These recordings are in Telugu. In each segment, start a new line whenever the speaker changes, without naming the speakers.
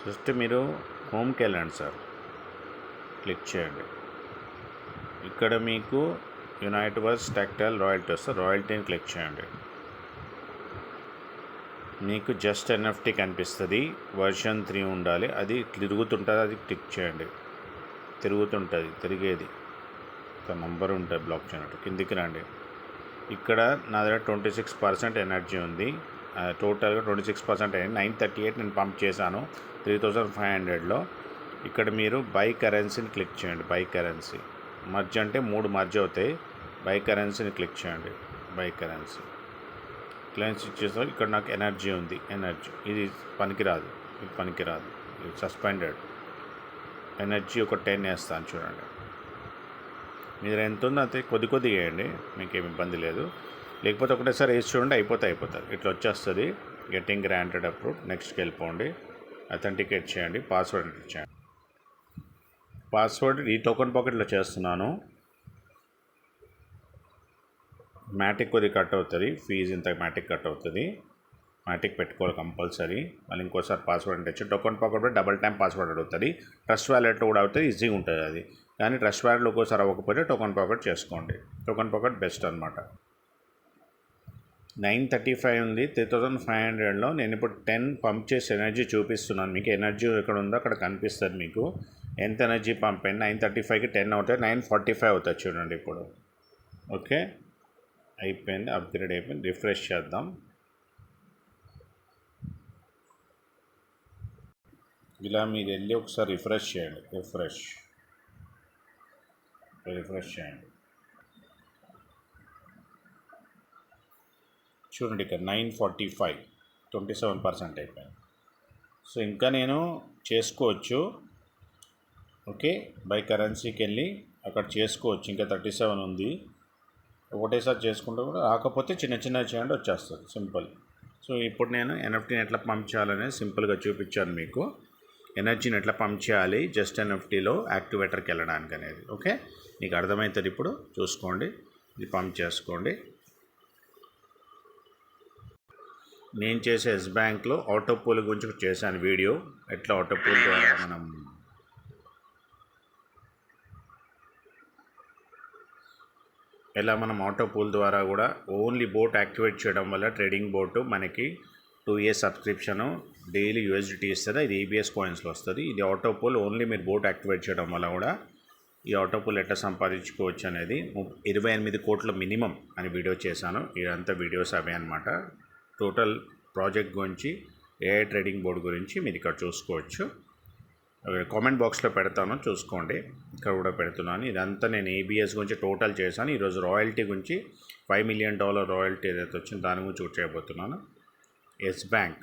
జస్ట్ మీరు హోమ్కి వెళ్ళండి సార్, క్లిక్ చేయండి. ఇక్కడ మీకు యునైటెడ్ వర్స్ టెక్టైల్ రాయల్టీ వస్తుంది, రాయల్టీని క్లిక్ చేయండి. మీకు జస్ట్ ఎన్ఎఫ్టీ కనిపిస్తుంది, వర్షన్ 3 ఉండాలి, అది తిరుగుతుంటుంది, అది క్లిక్ చేయండి. తిరుగుతుంటుంది, తిరిగేది ఒక నంబర్ ఉంటుంది బ్లాక్ చేయనట్టు. కిందికి రండి. ఇక్కడ నా దగ్గర 26% ఎనర్జీ ఉంది, టోటల్గా 26% అయింది. 938 నేను పంప్ చేశాను 3500లో. ఇక్కడ మీరు బై కరెన్సీని క్లిక్ చేయండి. బై కరెన్సీ మర్జ్ అంటే 3 మర్జ్ అవుతాయి. బై కరెన్సీని క్లిక్ చేయండి. బై కరెన్సీ క్లెన్స్ ఇచ్చేసారు. ఇక్కడ నాకు ఎనర్జీ ఉంది, ఎనర్జీ ఇది పనికిరాదు, ఇది సస్పెండెడ్. ఎనర్జీ ఒక 10 వేస్తాను చూడండి. మీరు ఎంత ఉందో అంతే కొద్ది వేయండి, మీకేమి ఇబ్బంది లేదు. లేకపోతే ఒకటేసారి వేసి చూడండి, అయిపోతారు. ఇట్లా వచ్చేస్తుంది. గెట్టింగ్ గ్రాంటెడ్ అప్రూవ్, నెక్స్ట్కి వెళ్ళిపోండి. అథెంటికేట్ చేయండి, పాస్వర్డ్ ఎంటర్ చేయండి. పాస్వర్డ్ ఈ టోకెన్ పాకెట్లో చేస్తున్నాను. మ్యాటిక్ కొద్ది కట్ అవుతుంది, ఫీజు ఇంత మ్యాటిక్ కట్ అవుతుంది. మ్యాటిక్ పెట్టుకోవాలి కంపల్సరీ. మళ్ళీ ఇంకోసారి పాస్వర్డ్ అంటే వచ్చి token pocket double time password అడుగుతుంది. ట్రస్ట్ వ్యాలెట్లో కూడా అవుతుంది, ఈజీగా ఉంటుంది అది. కానీ ట్రస్ట్ వ్యాలెట్లో ఒక్కోసారి అవ్వకపోతే టోకెన్ పాకెట్ చేసుకోండి. టోకెన్ పాకెట్ బెస్ట్ అనమాట. 935 ఉంది, 3500లో నేను ఇప్పుడు 10 పంప్ చేసి ఎనర్జీ చూపిస్తున్నాను మీకు. ఎనర్జీ ఎక్కడ ఉందో అక్కడ కనిపిస్తుంది మీకు ఎంత ఎనర్జీ పంప్ అయింది. 935కి 10 అవుతాయి, 945 అవుతుంది చూడండి ఇప్పుడు. ఓకే, అయిపోయింది, అప్గ్రేడ్ అయిపోయింది. రిఫ్రెష్ చేద్దాం. ఇలా మీరు వెళ్ళి ఒకసారి రిఫ్రెష్ చేయండి. రిఫ్రెష్ చేయండి. చూడండి ఇక్కడ 945, 27% అయిపోయింది. సో ఇంకా నేను చేసుకోవచ్చు. ఓకే, బై కరెన్సీకి వెళ్ళి అక్కడ చేసుకోవచ్చు. ఇంకా 37 ఉంది. ఒకటేసారి చేసుకుంటే కూడా రాకపోతే చిన్న చేయండి, వచ్చేస్తుంది, సింపుల్. సో ఇప్పుడు నేను ఎన్ఎఫ్టీని ఎట్లా పంప్ చేయాలనేది సింపుల్గా చూపించాను మీకు. ఎనర్జీని ఎట్లా పంప్ చేయాలి జస్ట్ ఎన్ఎఫ్టీలో యాక్టివేటర్కి వెళ్ళడానికి అనేది. ఓకే, మీకు అర్థమవుతుంది. ఇప్పుడు చూసుకోండి, ఇది పంప్ చేసుకోండి. నేను చేసే ఎస్ బ్యాంక్లో ఆటో పూల్ గురించి చేశాను వీడియో. ఎట్లా ఆటో పూల్ ద్వారా మనం ఆటో పూల్ ద్వారా కూడా ఓన్లీ బోట్ యాక్టివేట్ చేయడం వల్ల ట్రేడింగ్ బోటు మనకి 2 years సబ్స్క్రిప్షను డైలీ యూఎస్డిటీ ఇస్తుంది. ఇది ఏబిఎస్ కాయిన్స్లో వస్తుంది. ఇది ఆటో పూల్ ఓన్లీ మీరు బోట్ యాక్టివేట్ చేయడం వల్ల కూడా ఈ ఆటో పూల్ ఎట్లా సంపాదించుకోవచ్చు అనేది 28 కోట్ల మినిమం అని వీడియో చేశాను. ఇదంతా వీడియోస్ అవే అనమాట. టోటల్ ప్రాజెక్ట్ గురించి, ఏఐ ట్రేడింగ్ బోర్డు గురించి మీరు ఇక్కడ చూసుకోవచ్చు. కామెంట్ బాక్స్లో పెడతాను, చూసుకోండి. ఇక్కడ కూడా పెడుతున్నాను. ఇదంతా నేను ఏబిఎస్ గురించి టోటల్ చేశాను. ఈరోజు రాయల్టీ గురించి $5 million రాయల్టీ ఏదైతే వచ్చిందో దాని గురించి చూట్ చేయబోతున్నాను. ఎస్ బ్యాంక్,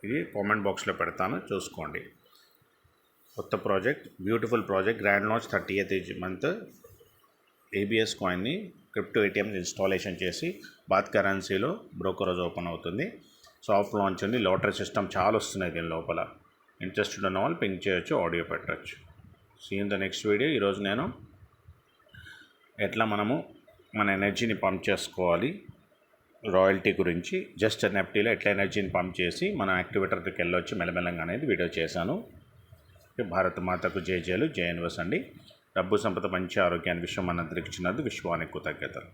ఇది కామెంట్ బాక్స్లో పెడతాను, చూసుకోండి. కొత్త project, beautiful project. Grand launch 30th month. ABS కాయిన్ని క్రిప్టో ఏటీఎం ఇన్స్టాలేషన్ చేసి బాత్ కరెన్సీలో బ్రోకరేజ్ ఓపెన్ అవుతుంది. సాఫ్ట్ లాంచ్ ఉంది. లాటరీ సిస్టమ్ చాలా వస్తున్నాయి దీని లోపల. ఇంట్రెస్టెడ్ ఉన్న వాళ్ళు పింక్ చేయొచ్చు, ఆడియో పెట్టచ్చు. See in the next video. ఈరోజు నేను ఎట్లా మనము మన ఎనర్జీని పంప్ చేసుకోవాలి రాయల్టీ గురించి, జస్ట్ ఎన్ఎఫ్టీలో ఎట్లా ఎనర్జీని పంప్ చేసి మనం యాక్టివేటర్కి వెళ్ళొచ్చు మెల్లమెల్లంగా అనేది వీడియో చేశాను. భారత మాతకు జై జయలు, జై యూనివర్స్ అండి. డబ్బు సంపద, మంచి ఆరోగ్యాన్ని విశ్వం మనందరికి ఇచ్చినందుకు విశ్వానికి కృతజ్ఞతలు.